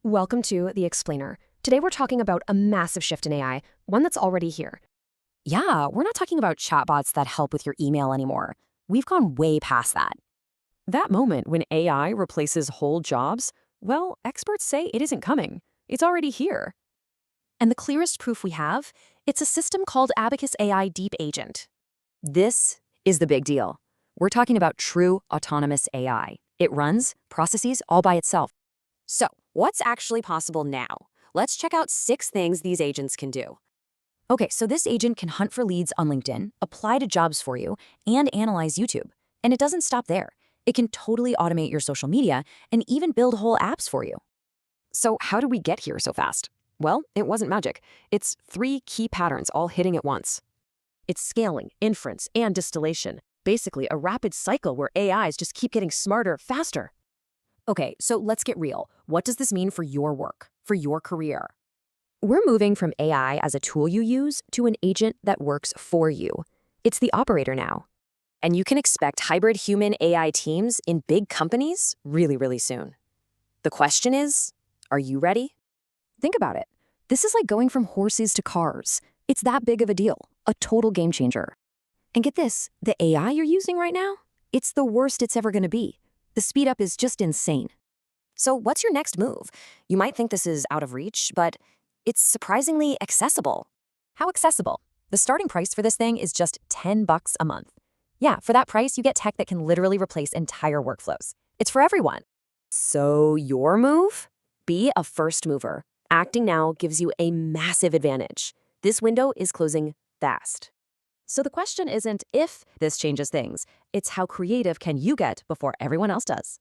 Welcome to The Explainer. Today we're talking about a massive shift in AI, one that's already here. Yeah, we're not talking about chatbots that help with your email anymore. We've gone way past that. That moment when AI replaces whole jobs, well, experts say it isn't coming. It's already here. And the clearest proof we have, it's a system called Abacus AI Deep Agent. This is the big deal. We're talking about true autonomous AI. It runs processes all by itself. So, what's actually possible now? Let's check out 6 things these agents can do. Okay, so this agent can hunt for leads on LinkedIn, apply to jobs for you, and analyze YouTube. And it doesn't stop there. It can totally automate your social media and even build whole apps for you. So how did we get here so fast? Well, it wasn't magic. It's 3 key patterns all hitting at once. It's scaling, inference, and distillation. Basically, a rapid cycle where AIs just keep getting smarter, faster. Okay, so let's get real. What does this mean for your work, for your career? We're moving from AI as a tool you use to an agent that works for you. It's the operator now. And you can expect hybrid human-AI teams in big companies really, really soon. The question is, are you ready? Think about it. This is like going from horses to cars. It's that big of a deal, a total game changer. And get this, the AI you're using right now, it's the worst it's ever going to be. The speed up is just insane. So what's your next move? You might think this is out of reach, but it's surprisingly accessible. How accessible? The starting price for this thing is just $10 a month. Yeah, for that price, you get tech that can literally replace entire workflows. It's for everyone. So your move? Be a first mover. Acting now gives you a massive advantage. This window is closing fast. So the question isn't if this changes things, it's how creative can you get before everyone else does.